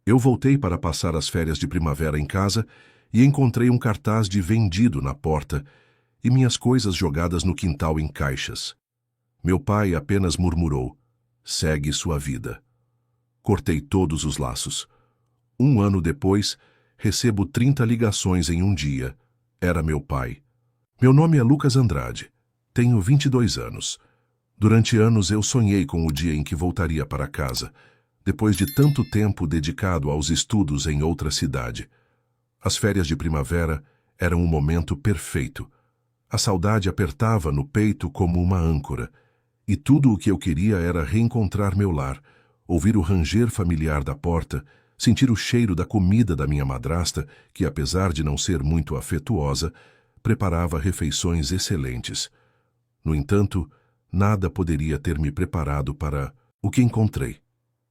Eu voltei para passar as férias de primavera em casa e encontrei um cartaz de vendido na porta e minhas coisas jogadas no quintal em caixas. Meu pai apenas murmurou: "Segue sua vida." Cortei todos os laços. Um ano depois, recebo 30 ligações em um dia. Era meu pai. Meu nome é Lucas Andrade. Tenho 22 anos. Durante anos eu sonhei com o dia em que voltaria para casa, depois de tanto tempo dedicado aos estudos em outra cidade. As férias de primavera eram um momento perfeito. A saudade apertava no peito como uma âncora, e tudo o que eu queria era reencontrar meu lar, ouvir o ranger familiar da porta, sentir o cheiro da comida da minha madrasta, que, apesar de não ser muito afetuosa, preparava refeições excelentes. No entanto, nada poderia ter me preparado para o que encontrei.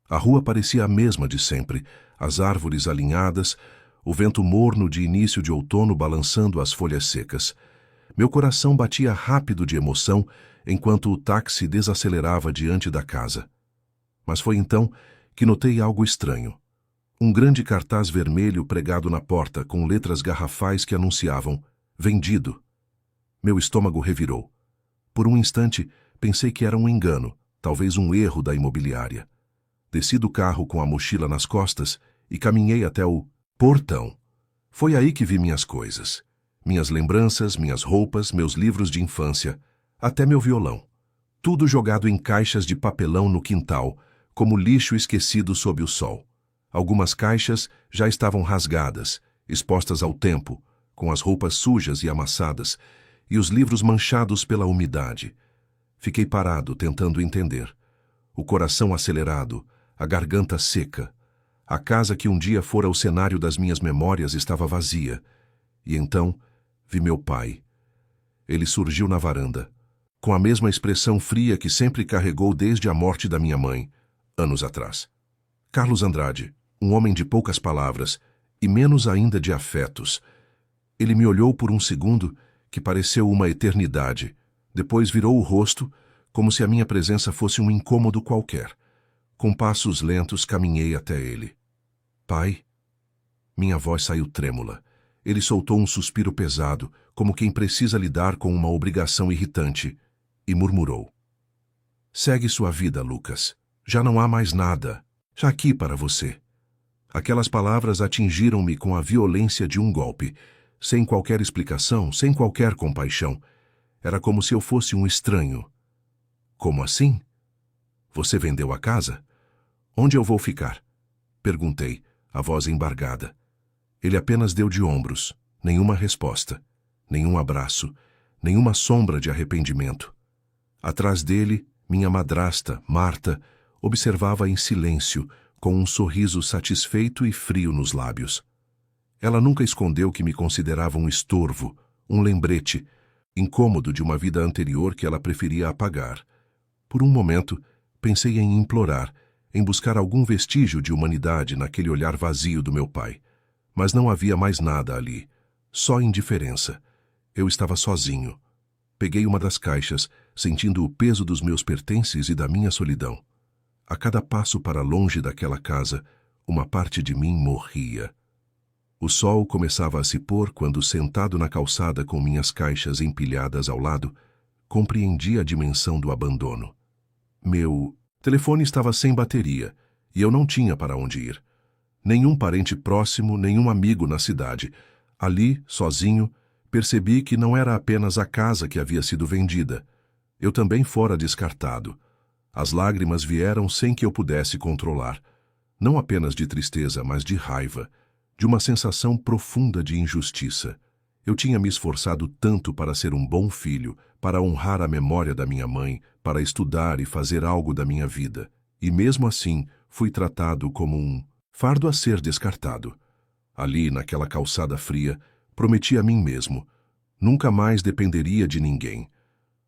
A rua parecia a mesma de sempre, as árvores alinhadas, o vento morno de início de outono balançando as folhas secas. Meu coração batia rápido de emoção enquanto o táxi desacelerava diante da casa. Mas foi então que notei algo estranho. Um grande cartaz vermelho pregado na porta com letras garrafais que anunciavam "Vendido". Meu estômago revirou. Por um instante, pensei que era um engano, talvez um erro da imobiliária. Desci do carro com a mochila nas costas e caminhei até o portão. Foi aí que vi minhas coisas. Minhas lembranças, minhas roupas, meus livros de infância, até meu violão. Tudo jogado em caixas de papelão no quintal, como lixo esquecido sob o sol. Algumas caixas já estavam rasgadas, expostas ao tempo, com as roupas sujas e amassadas, e os livros manchados pela umidade. Fiquei parado, tentando entender. O coração acelerado, a garganta seca. A casa que um dia fora o cenário das minhas memórias estava vazia. E então, vi meu pai. Ele surgiu na varanda, com a mesma expressão fria que sempre carregou desde a morte da minha mãe, anos atrás. Carlos Andrade, um homem de poucas palavras, e menos ainda de afetos. Ele me olhou por um segundo, que pareceu uma eternidade. Depois virou o rosto, como se a minha presença fosse um incômodo qualquer. Com passos lentos caminhei até ele. "Pai?" Minha voz saiu trêmula. Ele soltou um suspiro pesado, como quem precisa lidar com uma obrigação irritante, e murmurou: "Segue sua vida, Lucas. Já não há mais nada. Já aqui para você." Aquelas palavras atingiram-me com a violência de um golpe, sem qualquer explicação, sem qualquer compaixão. Era como se eu fosse um estranho. "Como assim? Você vendeu a casa? Onde eu vou ficar?" Perguntei, a voz embargada. Ele apenas deu de ombros, nenhuma resposta, nenhum abraço, nenhuma sombra de arrependimento. Atrás dele, minha madrasta, Marta, observava em silêncio, com um sorriso satisfeito e frio nos lábios. Ela nunca escondeu que me considerava um estorvo, um lembrete, incômodo de uma vida anterior que ela preferia apagar. Por um momento, pensei em implorar, em buscar algum vestígio de humanidade naquele olhar vazio do meu pai. Mas não havia mais nada ali, só indiferença. Eu estava sozinho. Peguei uma das caixas, sentindo o peso dos meus pertences e da minha solidão. A cada passo para longe daquela casa, uma parte de mim morria. O sol começava a se pôr quando, sentado na calçada com minhas caixas empilhadas ao lado, compreendi a dimensão do abandono. Meu telefone estava sem bateria e eu não tinha para onde ir. Nenhum parente próximo, nenhum amigo na cidade. Ali, sozinho, percebi que não era apenas a casa que havia sido vendida. Eu também fora descartado. As lágrimas vieram sem que eu pudesse controlar. Não apenas de tristeza, mas de raiva, de uma sensação profunda de injustiça. Eu tinha me esforçado tanto para ser um bom filho, para honrar a memória da minha mãe, para estudar e fazer algo da minha vida. E mesmo assim, fui tratado como um fardo a ser descartado. Ali, naquela calçada fria, prometi a mim mesmo: nunca mais dependeria de ninguém.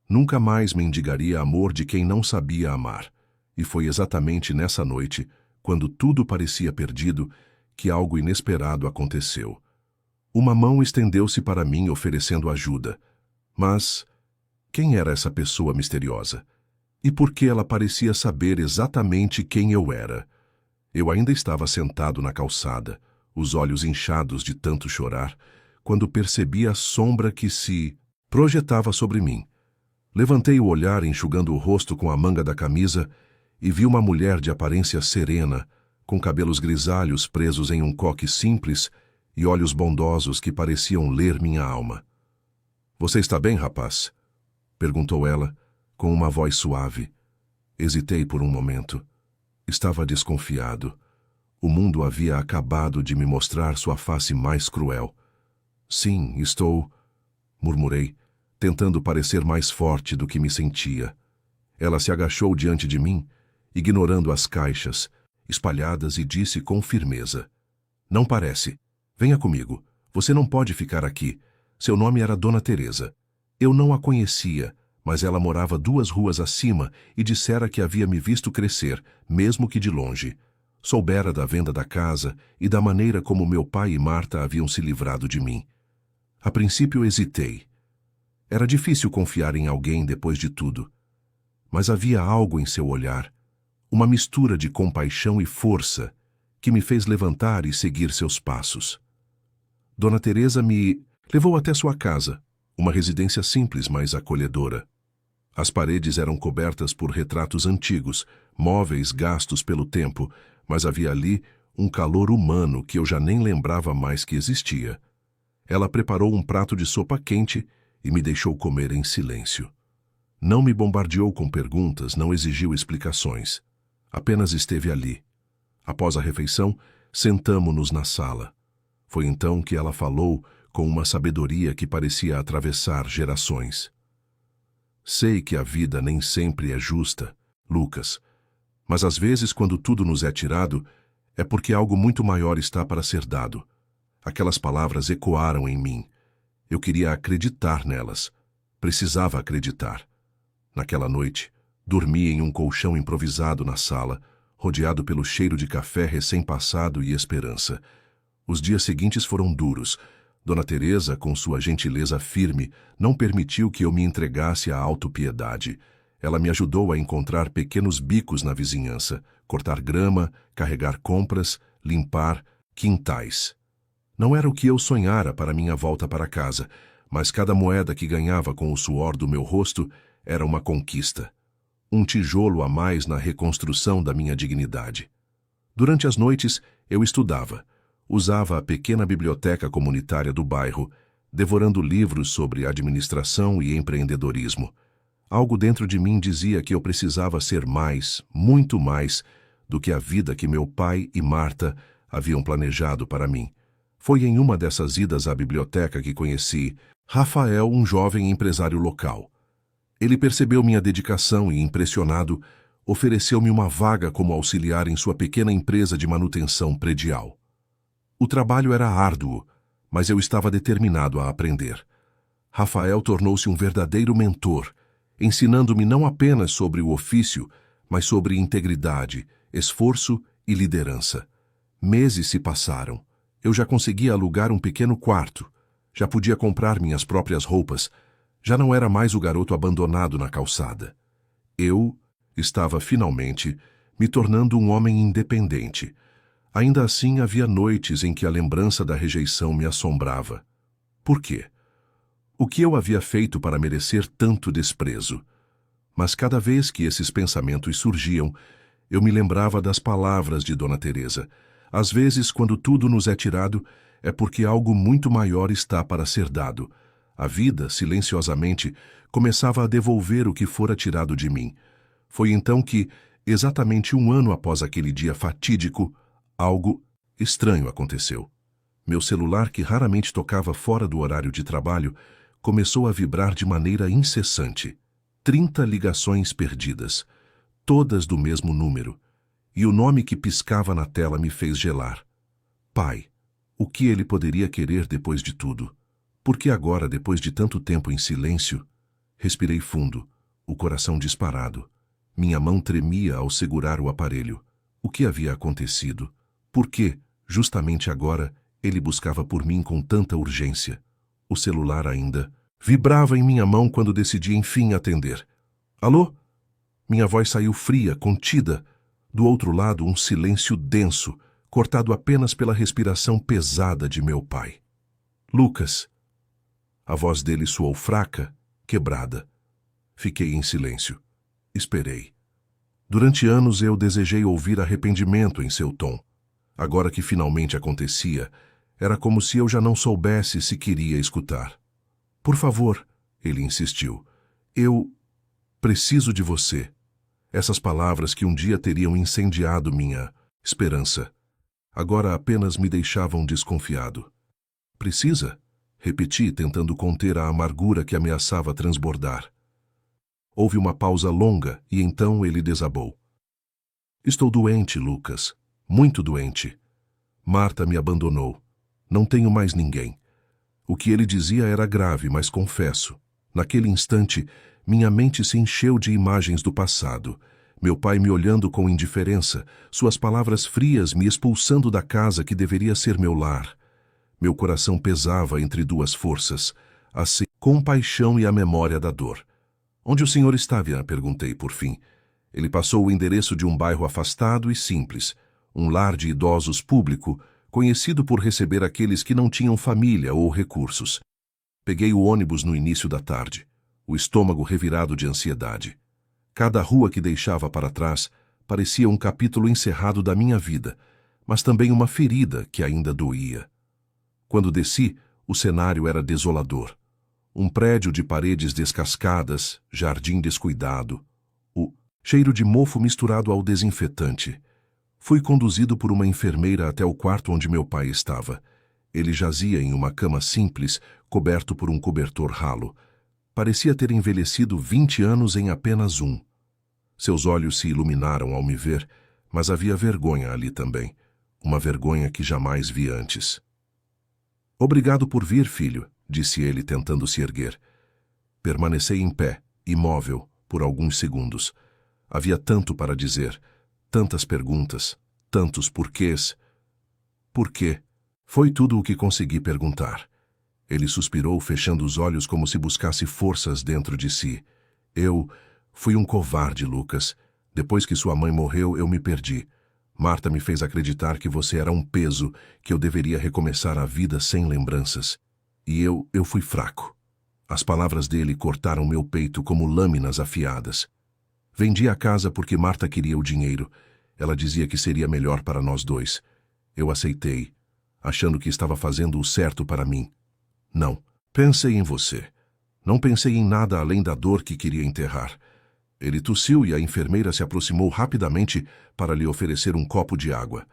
Nunca mais mendigaria amor de quem não sabia amar. E foi exatamente nessa noite, quando tudo parecia perdido, que algo inesperado aconteceu. Uma mão estendeu-se para mim oferecendo ajuda. Mas quem era essa pessoa misteriosa? E por que ela parecia saber exatamente quem eu era? Eu ainda estava sentado na calçada, os olhos inchados de tanto chorar, quando percebi a sombra que se projetava sobre mim. Levantei o olhar enxugando o rosto com a manga da camisa e vi uma mulher de aparência serena, com cabelos grisalhos presos em um coque simples e olhos bondosos que pareciam ler minha alma. "Você está bem, rapaz?" perguntou ela, com uma voz suave. Hesitei por um momento. Estava desconfiado. O mundo havia acabado de me mostrar sua face mais cruel. "Sim, estou..." murmurei, tentando parecer mais forte do que me sentia. Ela se agachou diante de mim, ignorando as caixas espalhadas, e disse com firmeza: "Não parece. Venha comigo. Você não pode ficar aqui." Seu nome era Dona Teresa. Eu não a conhecia, mas ela morava 2 ruas acima e dissera que havia me visto crescer, mesmo que de longe. Soubera da venda da casa e da maneira como meu pai e Marta haviam se livrado de mim. A princípio hesitei. Era difícil confiar em alguém depois de tudo. Mas havia algo em seu olhar, uma mistura de compaixão e força, que me fez levantar e seguir seus passos. Dona Teresa me levou até sua casa, uma residência simples, mas acolhedora. As paredes eram cobertas por retratos antigos, móveis gastos pelo tempo, mas havia ali um calor humano que eu já nem lembrava mais que existia. Ela preparou um prato de sopa quente e me deixou comer em silêncio. Não me bombardeou com perguntas, não exigiu explicações. Apenas esteve ali. Após a refeição, sentamo-nos na sala. Foi então que ela falou com uma sabedoria que parecia atravessar gerações. "Sei que a vida nem sempre é justa, Lucas, mas às vezes, quando tudo nos é tirado, é porque algo muito maior está para ser dado." Aquelas palavras ecoaram em mim. Eu queria acreditar nelas. Precisava acreditar. Naquela noite, dormi em um colchão improvisado na sala, rodeado pelo cheiro de café recém-passado e esperança. Os dias seguintes foram duros. Dona Teresa, com sua gentileza firme, não permitiu que eu me entregasse à autopiedade. Ela me ajudou a encontrar pequenos bicos na vizinhança, cortar grama, carregar compras, limpar quintais. Não era o que eu sonhara para minha volta para casa, mas cada moeda que ganhava com o suor do meu rosto era uma conquista. Um tijolo a mais na reconstrução da minha dignidade. Durante as noites, eu estudava. Usava a pequena biblioteca comunitária do bairro, devorando livros sobre administração e empreendedorismo. Algo dentro de mim dizia que eu precisava ser mais, muito mais, do que a vida que meu pai e Marta haviam planejado para mim. Foi em uma dessas idas à biblioteca que conheci Rafael, um jovem empresário local. Ele percebeu minha dedicação e, impressionado, ofereceu-me uma vaga como auxiliar em sua pequena empresa de manutenção predial. O trabalho era árduo, mas eu estava determinado a aprender. Rafael tornou-se um verdadeiro mentor, ensinando-me não apenas sobre o ofício, mas sobre integridade, esforço e liderança. Meses se passaram. Eu já conseguia alugar um pequeno quarto, já podia comprar minhas próprias roupas, já não era mais o garoto abandonado na calçada. Eu estava, finalmente, me tornando um homem independente. Ainda assim, havia noites em que a lembrança da rejeição me assombrava. Por quê? O que eu havia feito para merecer tanto desprezo? Mas cada vez que esses pensamentos surgiam, eu me lembrava das palavras de Dona Teresa. Às vezes, quando tudo nos é tirado, é porque algo muito maior está para ser dado. A vida, silenciosamente, começava a devolver o que fora tirado de mim. Foi então que, exatamente 1 ano após aquele dia fatídico, algo estranho aconteceu. Meu celular, que raramente tocava fora do horário de trabalho, começou a vibrar de maneira incessante. 30 ligações perdidas, todas do mesmo número, e o nome que piscava na tela me fez gelar. Pai. O que ele poderia querer depois de tudo? Por que agora, depois de tanto tempo em silêncio? Respirei fundo, o coração disparado. Minha mão tremia ao segurar o aparelho. O que havia acontecido? Por que, justamente agora, ele buscava por mim com tanta urgência? O celular ainda vibrava em minha mão quando decidi enfim atender. Alô? Minha voz saiu fria, contida. Do outro lado, um silêncio denso, cortado apenas pela respiração pesada de meu pai. Lucas. A voz dele soou fraca, quebrada. Fiquei em silêncio. Esperei. Durante anos eu desejei ouvir arrependimento em seu tom. Agora que finalmente acontecia, era como se eu já não soubesse se queria escutar. Por favor, ele insistiu. Eu preciso de você. Essas palavras que um dia teriam incendiado minha esperança, agora apenas me deixavam desconfiado. Precisa? Repeti, tentando conter a amargura que ameaçava transbordar. Houve uma pausa longa e então ele desabou. Estou doente, Lucas. Muito doente. Marta me abandonou. Não tenho mais ninguém. O que ele dizia era grave, mas confesso. Naquele instante, minha mente se encheu de imagens do passado. Meu pai me olhando com indiferença, suas palavras frias me expulsando da casa que deveria ser meu lar. Meu coração pesava entre duas forças, a compaixão e a memória da dor. Onde o senhor estava? Perguntei por fim. Ele passou o endereço de um bairro afastado e simples, um lar de idosos público, conhecido por receber aqueles que não tinham família ou recursos. Peguei o ônibus no início da tarde, o estômago revirado de ansiedade. Cada rua que deixava para trás parecia um capítulo encerrado da minha vida, mas também uma ferida que ainda doía. Quando desci, o cenário era desolador. Um prédio de paredes descascadas, jardim descuidado, o cheiro de mofo misturado ao desinfetante. Fui conduzido por uma enfermeira até o quarto onde meu pai estava. Ele jazia em uma cama simples, coberto por um cobertor ralo. Parecia ter envelhecido 20 anos em apenas um. Seus olhos se iluminaram ao me ver, mas havia vergonha ali também. Uma vergonha que jamais vi antes. Obrigado por vir, filho, disse ele tentando se erguer. Permaneci em pé, imóvel, por alguns segundos. Havia tanto para dizer, tantas perguntas, tantos porquês. Por quê? Foi tudo o que consegui perguntar. Ele suspirou, fechando os olhos como se buscasse forças dentro de si. Eu fui um covarde, Lucas. Depois que sua mãe morreu, eu me perdi. Marta me fez acreditar que você era um peso, que eu deveria recomeçar a vida sem lembranças. E eu fui fraco. As palavras dele cortaram meu peito como lâminas afiadas. Vendi a casa porque Marta queria o dinheiro. Ela dizia que seria melhor para nós dois. Eu aceitei, achando que estava fazendo o certo para mim. Não, pensei em você. Não pensei em nada além da dor que queria enterrar. Ele tossiu e a enfermeira se aproximou rapidamente para lhe oferecer um copo de água.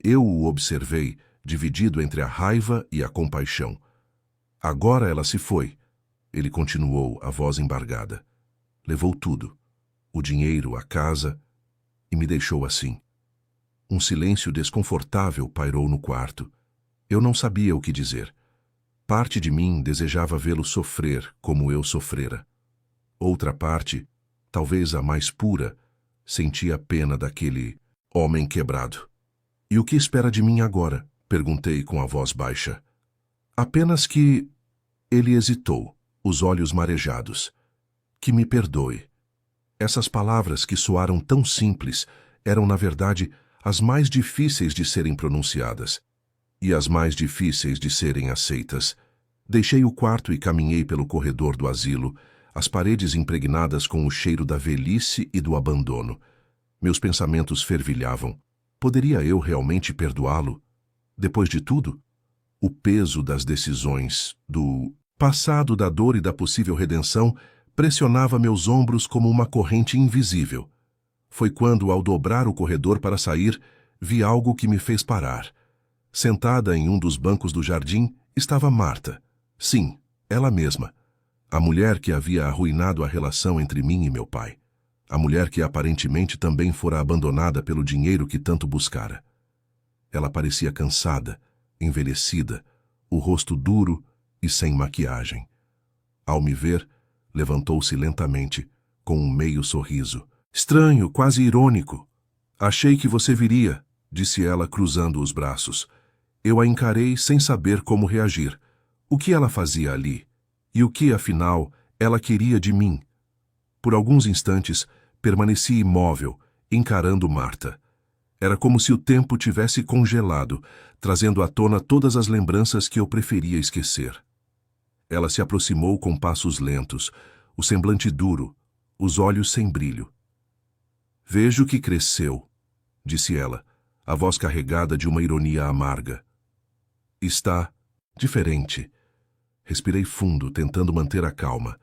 Eu o observei, dividido entre a raiva e a compaixão. Agora ela se foi. Ele continuou, a voz embargada. Levou tudo. O dinheiro, a casa, e me deixou assim. Um silêncio desconfortável pairou no quarto. Eu não sabia o que dizer. Parte de mim desejava vê-lo sofrer como eu sofrera. Outra parte, talvez a mais pura, sentia a pena daquele homem quebrado. E o que espera de mim agora? Perguntei com a voz baixa. Apenas que... Ele hesitou, os olhos marejados. Que me perdoe. Essas palavras que soaram tão simples eram, na verdade, as mais difíceis de serem pronunciadas e as mais difíceis de serem aceitas. Deixei o quarto e caminhei pelo corredor do asilo, as paredes impregnadas com o cheiro da velhice e do abandono. Meus pensamentos fervilhavam. Poderia eu realmente perdoá-lo? Depois de tudo? O peso das decisões, do passado, da dor e da possível redenção pressionava meus ombros como uma corrente invisível. Foi quando, ao dobrar o corredor para sair, vi algo que me fez parar. Sentada em um dos bancos do jardim estava Marta. Sim, ela mesma. A mulher que havia arruinado a relação entre mim e meu pai. A mulher que aparentemente também fora abandonada pelo dinheiro que tanto buscara. Ela parecia cansada, envelhecida, o rosto duro e sem maquiagem. Ao me ver, levantou-se lentamente, com um meio sorriso. Estranho, quase irônico. Achei que você viria, disse ela cruzando os braços. Eu a encarei sem saber como reagir. O que ela fazia ali? E o que, afinal, ela queria de mim? Por alguns instantes, permaneci imóvel, encarando Marta. Era como se o tempo tivesse congelado, trazendo à tona todas as lembranças que eu preferia esquecer. Ela se aproximou com passos lentos, o semblante duro, os olhos sem brilho. Vejo que cresceu, disse ela, a voz carregada de uma ironia amarga. Está diferente. Respirei fundo, tentando manter a calma.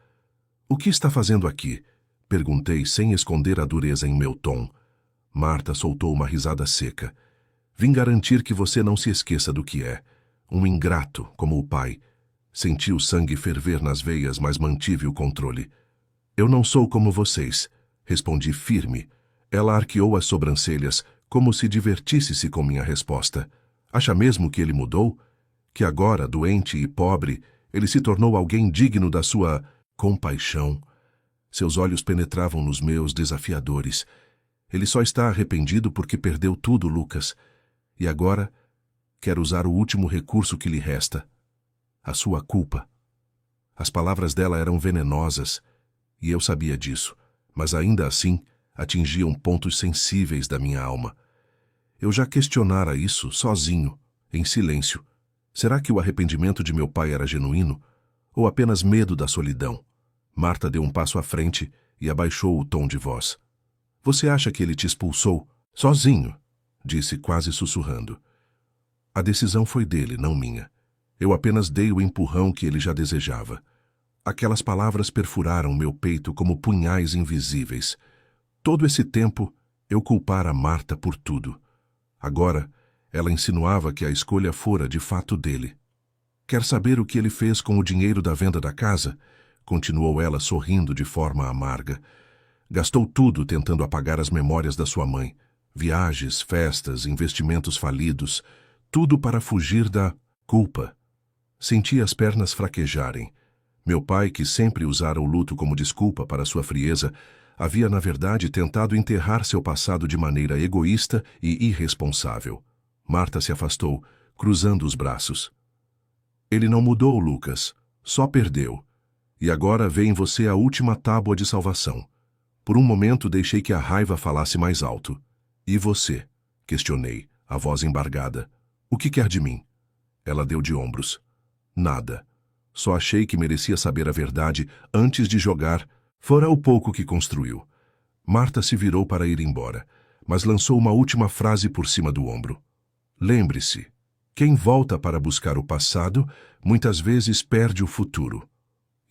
O que está fazendo aqui? Perguntei sem esconder a dureza em meu tom. Marta soltou uma risada seca. Vim garantir que você não se esqueça do que é. Um ingrato, como o pai. Senti o sangue ferver nas veias, mas mantive o controle. Eu não sou como vocês, respondi firme. Ela arqueou as sobrancelhas, como se divertisse-se com minha resposta. Acha mesmo que ele mudou? Que agora, doente e pobre, ele se tornou alguém digno da sua compaixão? Seus olhos penetravam nos meus, desafiadores. Ele só está arrependido porque perdeu tudo, Lucas. E agora quer usar o último recurso que lhe resta. A sua culpa. As palavras dela eram venenosas, e eu sabia disso, mas ainda assim atingiam pontos sensíveis da minha alma. Eu já questionara isso sozinho, em silêncio. Será que o arrependimento de meu pai era genuíno? Ou apenas medo da solidão? Marta deu um passo à frente e abaixou o tom de voz. Você acha que ele te expulsou? Sozinho, disse quase sussurrando. A decisão foi dele, não minha. Eu apenas dei o empurrão que ele já desejava. Aquelas palavras perfuraram meu peito como punhais invisíveis. Todo esse tempo, eu culpara Marta por tudo. Agora, ela insinuava que a escolha fora de fato dele. Quer saber o que ele fez com o dinheiro da venda da casa? Continuou ela sorrindo de forma amarga. Gastou tudo tentando apagar as memórias da sua mãe. Viagens, festas, investimentos falidos. Tudo para fugir da culpa. Senti as pernas fraquejarem. Meu pai, que sempre usara o luto como desculpa para sua frieza, havia, na verdade, tentado enterrar seu passado de maneira egoísta e irresponsável. Marta se afastou, cruzando os braços. Ele não mudou, Lucas. Só perdeu. E agora vê em você a última tábua de salvação. Por um momento deixei que a raiva falasse mais alto. E você? Questionei, a voz embargada. O que quer de mim? Ela deu de ombros. Nada. Só achei que merecia saber a verdade antes de jogar, fora o pouco que construiu. Marta se virou para ir embora, mas lançou uma última frase por cima do ombro. Lembre-se, quem volta para buscar o passado, muitas vezes perde o futuro.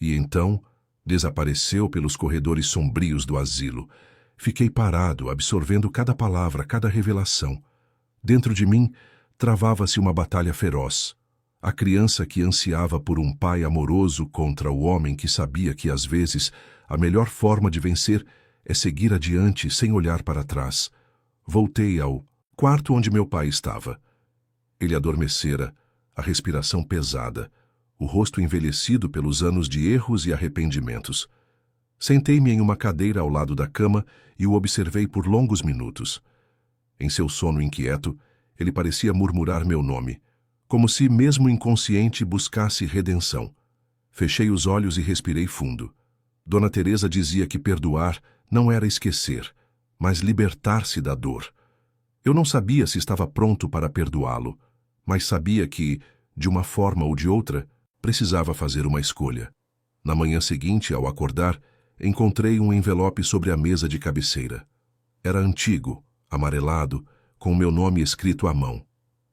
E então, desapareceu pelos corredores sombrios do asilo. Fiquei parado, absorvendo cada palavra, cada revelação. Dentro de mim, travava-se uma batalha feroz. A criança que ansiava por um pai amoroso contra o homem que sabia que, às vezes, a melhor forma de vencer é seguir adiante sem olhar para trás. Voltei ao quarto onde meu pai estava. Ele adormecera, a respiração pesada, o rosto envelhecido pelos anos de erros e arrependimentos. Sentei-me em uma cadeira ao lado da cama e o observei por longos minutos. Em seu sono inquieto, ele parecia murmurar meu nome, como se, mesmo inconsciente, buscasse redenção. Fechei os olhos e respirei fundo. Dona Teresa dizia que perdoar não era esquecer, mas libertar-se da dor. Eu não sabia se estava pronto para perdoá-lo, mas sabia que, de uma forma ou de outra, precisava fazer uma escolha. Na manhã seguinte, ao acordar, encontrei um envelope sobre a mesa de cabeceira. Era antigo, amarelado, com meu nome escrito à mão.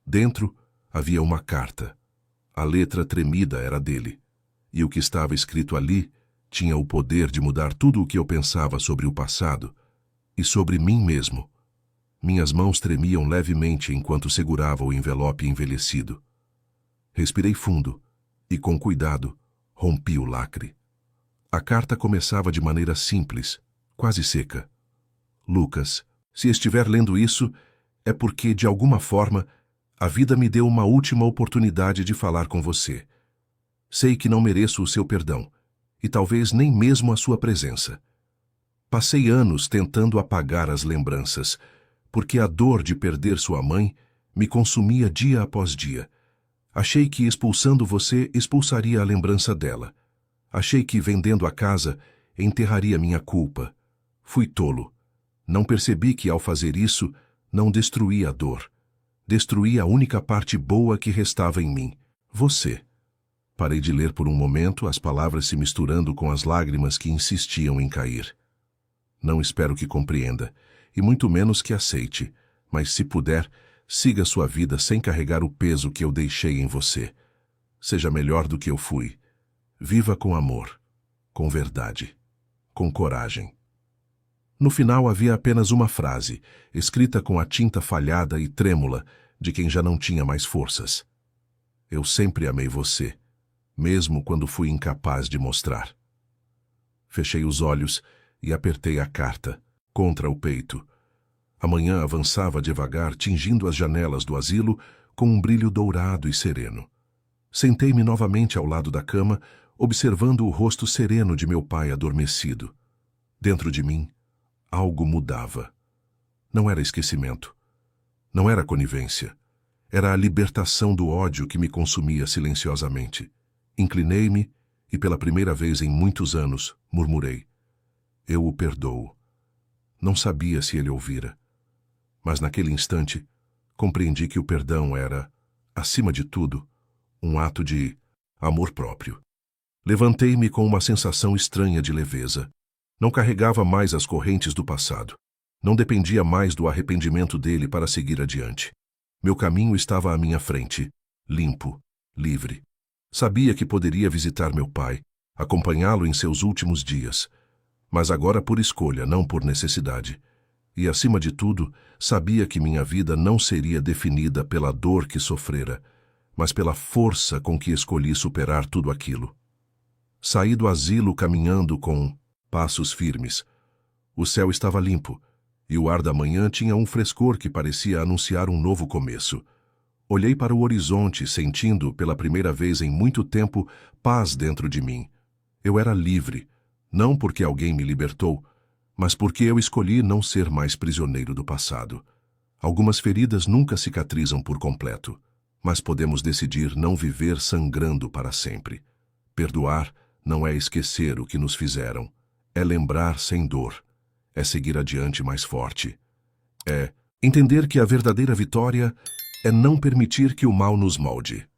Dentro, havia uma carta. A letra tremida era dele. E o que estava escrito ali tinha o poder de mudar tudo o que eu pensava sobre o passado e sobre mim mesmo. Minhas mãos tremiam levemente enquanto segurava o envelope envelhecido. Respirei fundo e, com cuidado, rompi o lacre. A carta começava de maneira simples, quase seca. Lucas, se estiver lendo isso, é porque, de alguma forma, a vida me deu uma última oportunidade de falar com você. Sei que não mereço o seu perdão, e talvez nem mesmo a sua presença. Passei anos tentando apagar as lembranças, porque a dor de perder sua mãe me consumia dia após dia. Achei que expulsando você expulsaria a lembrança dela. Achei que vendendo a casa enterraria minha culpa. Fui tolo. Não percebi que, ao fazer isso, Não destruí a dor. Destruí a única parte boa que restava em mim, você. Parei de ler por um momento, as palavras se misturando com as lágrimas que insistiam em cair. Não espero que compreenda, e muito menos que aceite, mas se puder, siga sua vida sem carregar o peso que eu deixei em você. Seja melhor do que eu fui. Viva com amor, com verdade, com coragem. No final havia apenas uma frase, escrita com a tinta falhada e trêmula de quem já não tinha mais forças. Eu sempre amei você, mesmo quando fui incapaz de mostrar. Fechei os olhos e apertei a carta, contra o peito. A manhã avançava devagar, tingindo as janelas do asilo com um brilho dourado e sereno. Sentei-me novamente ao lado da cama, observando o rosto sereno de meu pai adormecido. Dentro de mim, algo mudava. Não era esquecimento. Não era conivência. Era a libertação do ódio que me consumia silenciosamente. Inclinei-me e, pela primeira vez em muitos anos, murmurei: eu o perdoo. Não sabia se ele ouvira. Mas naquele instante, compreendi que o perdão era, acima de tudo, um ato de amor próprio. Levantei-me com uma sensação estranha de leveza. Não carregava mais as correntes do passado. Não dependia mais do arrependimento dele para seguir adiante. Meu caminho estava à minha frente, limpo, livre. Sabia que poderia visitar meu pai, acompanhá-lo em seus últimos dias, mas agora por escolha, não por necessidade. E, acima de tudo, sabia que minha vida não seria definida pela dor que sofrera, mas pela força com que escolhi superar tudo aquilo. Saí do asilo caminhando com passos firmes. O céu estava limpo, e o ar da manhã tinha um frescor que parecia anunciar um novo começo. Olhei para o horizonte, sentindo, pela primeira vez em muito tempo, paz dentro de mim. Eu era livre, não porque alguém me libertou, mas porque eu escolhi não ser mais prisioneiro do passado. Algumas feridas nunca cicatrizam por completo, mas podemos decidir não viver sangrando para sempre. Perdoar não é esquecer o que nos fizeram, é lembrar sem dor, é seguir adiante mais forte. É entender que a verdadeira vitória é não permitir que o mal nos molde.